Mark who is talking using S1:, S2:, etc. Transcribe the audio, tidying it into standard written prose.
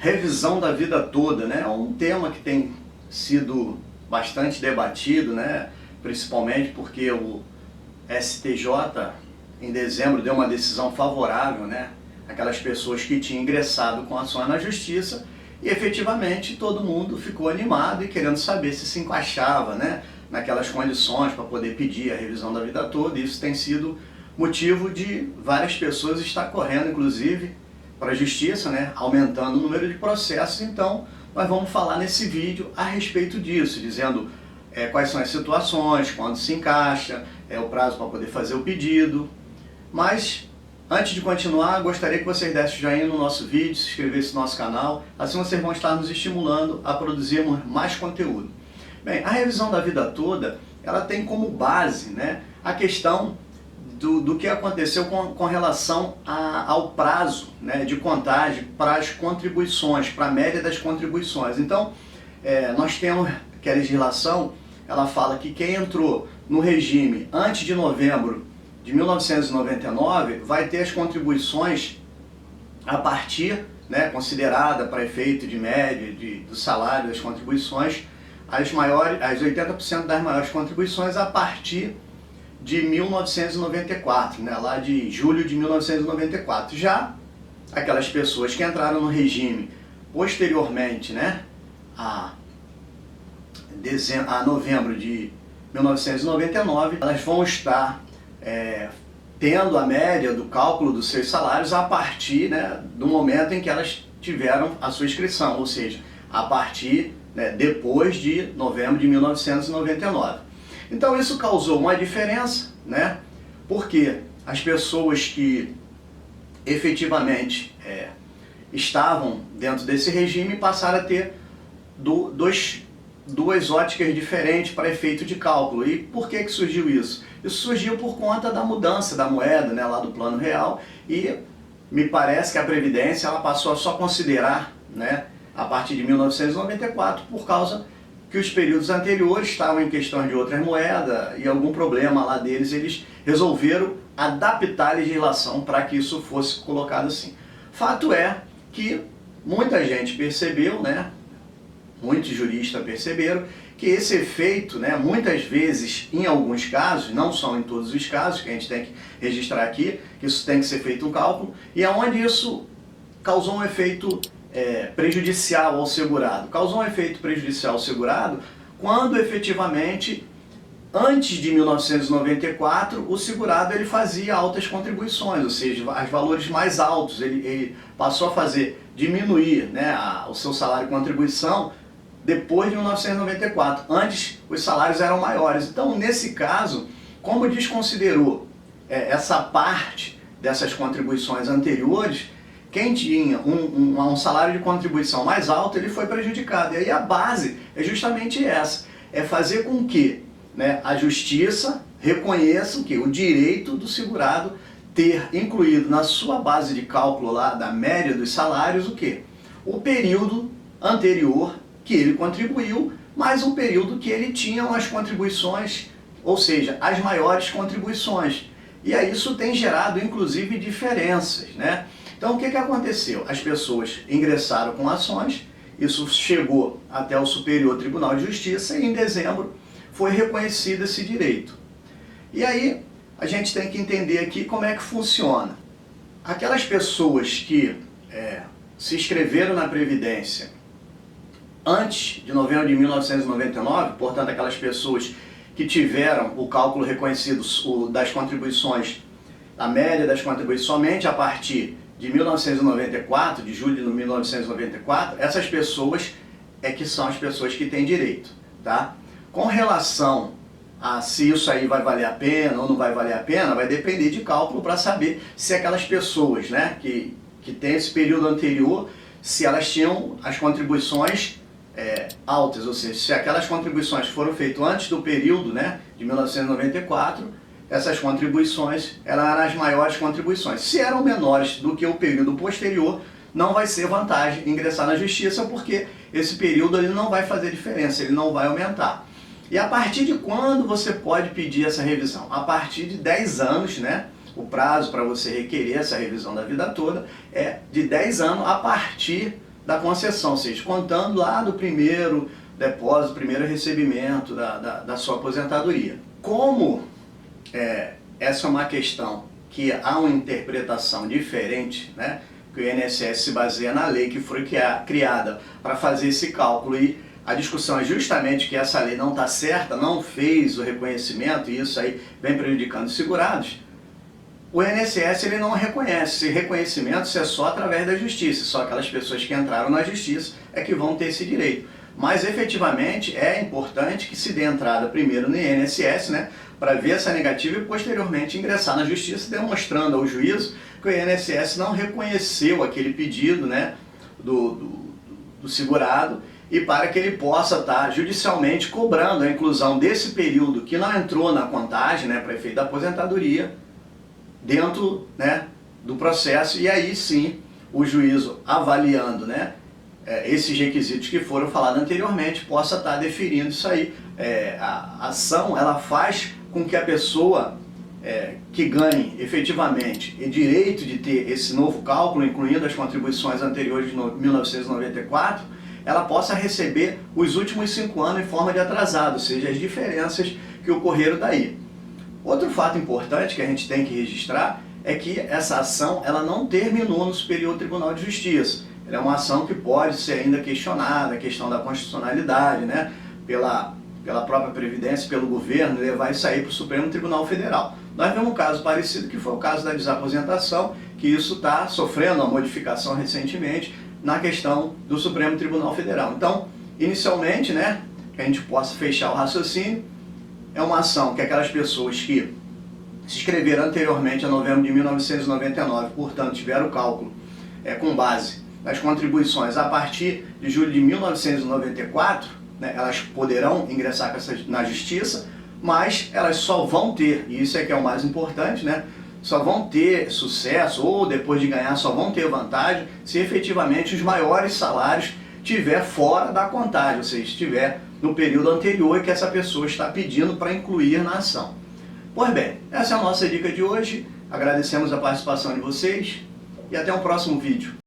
S1: Revisão da vida toda, né? É um tema que tem sido bastante debatido, né? Principalmente porque o STJ, em dezembro, deu uma decisão favorável, né? Aquelas pessoas que tinham ingressado com ações na justiça e efetivamente todo mundo ficou animado e querendo saber se encaixava, né? Naquelas condições para poder pedir a revisão da vida toda. Isso tem sido motivo de várias pessoas estar correndo, inclusive, para a justiça, né, aumentando o número de processos. Então nós vamos falar nesse vídeo a respeito disso, dizendo quais são as situações, quando se encaixa, o prazo para poder fazer o pedido. Mas antes de continuar, gostaria que vocês dessem joinha no nosso vídeo, se inscrevessem no nosso canal, assim vocês vão estar nos estimulando a produzirmos mais conteúdo. Bem, a revisão da vida toda, ela tem como base, né, a questão do que aconteceu com relação ao prazo, né, de contagem para as contribuições, para a média das contribuições. Então, nós temos que a legislação, ela fala que quem entrou no regime antes de novembro de 1999 vai ter as contribuições a partir, né, considerada para efeito de média do salário das contribuições, as 80% das maiores contribuições a partir de 1994, né, lá de julho de 1994. Já aquelas pessoas que entraram no regime posteriormente, né, a novembro de 1999, elas vão estar tendo a média do cálculo dos seus salários a partir, né, do momento em que elas tiveram a sua inscrição, ou seja, a partir, né, depois de novembro de 1999. Então isso causou uma diferença, né? Porque as pessoas que efetivamente estavam dentro desse regime passaram a ter duas óticas diferentes para efeito de cálculo. E por que surgiu isso? Isso surgiu por conta da mudança da moeda, né, lá do Plano Real, e me parece que a Previdência ela passou a só considerar, né, a partir de 1994 por causa que os períodos anteriores estavam em questão de outras moedas e algum problema lá deles, eles resolveram adaptar a legislação para que isso fosse colocado assim. Fato é que muita gente percebeu, né, muitos juristas perceberam que esse efeito, né, muitas vezes, em alguns casos, não são em todos os casos, que a gente tem que registrar aqui, que isso tem que ser feito um cálculo, e aonde isso causou um efeito prejudicial ao segurado. Causou um efeito prejudicial ao segurado quando efetivamente, antes de 1994, o segurado ele fazia altas contribuições, ou seja, os valores mais altos, ele passou a diminuir, né, o seu salário de contribuição depois de 1994. Antes os salários eram maiores. Então, nesse caso, como desconsiderou essa parte dessas contribuições anteriores, quem tinha um salário de contribuição mais alto, ele foi prejudicado. E aí a base é justamente essa, é fazer com que, né, a justiça reconheça o direito do segurado ter incluído na sua base de cálculo lá da média dos salários o período anterior que ele contribuiu, mais um período que ele tinha as contribuições, ou seja, as maiores contribuições. E aí isso tem gerado inclusive diferenças, né? Então o que aconteceu? As pessoas ingressaram com ações, isso chegou até o Superior Tribunal de Justiça e em dezembro foi reconhecido esse direito. E aí a gente tem que entender aqui como é que funciona. Aquelas pessoas que se inscreveram na Previdência antes de novembro de 1999, portanto aquelas pessoas que tiveram o cálculo reconhecido das contribuições, a média das contribuições somente a partir de 1994, de julho de 1994, essas pessoas que são as pessoas que têm direito, tá? Com relação a se isso aí vai valer a pena ou não vai valer a pena, vai depender de cálculo para saber se aquelas pessoas, né, que têm esse período anterior, se elas tinham as contribuições altas, ou seja, se aquelas contribuições foram feitas antes do período, né, de 1994, essas contribuições eram as maiores contribuições. Se eram menores do que o período posterior, não vai ser vantagem ingressar na justiça, porque esse período ele não vai fazer diferença, ele não vai aumentar. E a partir de quando você pode pedir essa revisão? A partir de 10 anos, né? O prazo para você requerer essa revisão da vida toda é de 10 anos a partir da concessão, ou seja, contando lá do primeiro depósito, primeiro recebimento da sua aposentadoria. Como essa é uma questão que há uma interpretação diferente, né, que o INSS se baseia na lei que foi criada para fazer esse cálculo, e a discussão é justamente que essa lei não está certa, não fez o reconhecimento, e isso aí vem prejudicando os segurados. O INSS ele não reconhece, esse reconhecimento é só através da justiça, só aquelas pessoas que entraram na justiça é que vão ter esse direito. Mas efetivamente é importante que se dê entrada primeiro no INSS, né, para ver essa negativa e posteriormente ingressar na justiça, demonstrando ao juízo que o INSS não reconheceu aquele pedido, né, do segurado, e para que ele possa estar judicialmente cobrando a inclusão desse período que não entrou na contagem, né, para efeito da aposentadoria, dentro, né, do processo, e aí sim o juízo avaliando, né, esses requisitos que foram falados anteriormente, possa estar deferindo isso aí. A ação ela faz com que a pessoa que ganhe efetivamente o direito de ter esse novo cálculo, incluindo as contribuições anteriores de 1994, ela possa receber os últimos 5 anos em forma de atrasado, ou seja, as diferenças que ocorreram daí. Outro fato importante que a gente tem que registrar é que essa ação ela não terminou no Superior Tribunal de Justiça. Ela é uma ação que pode ser ainda questionada, a questão da constitucionalidade, né, pela própria Previdência, pelo governo, levar isso aí para o Supremo Tribunal Federal. Nós vemos um caso parecido, que foi o caso da desaposentação, que isso está sofrendo uma modificação recentemente na questão do Supremo Tribunal Federal. Então, inicialmente, né, que a gente possa fechar o raciocínio, é uma ação que aquelas pessoas que se inscreveram anteriormente a novembro de 1999, portanto, tiveram o cálculo com base nas contribuições a partir de julho de 1994, né, elas poderão ingressar na Justiça, mas elas só vão ter, e isso é que é o mais importante, né, só vão ter sucesso, ou depois de ganhar só vão ter vantagem, se efetivamente os maiores salários estiver fora da contagem, ou seja, estiver no período anterior que essa pessoa está pedindo para incluir na ação. Pois bem, essa é a nossa dica de hoje, agradecemos a participação de vocês e até o próximo vídeo.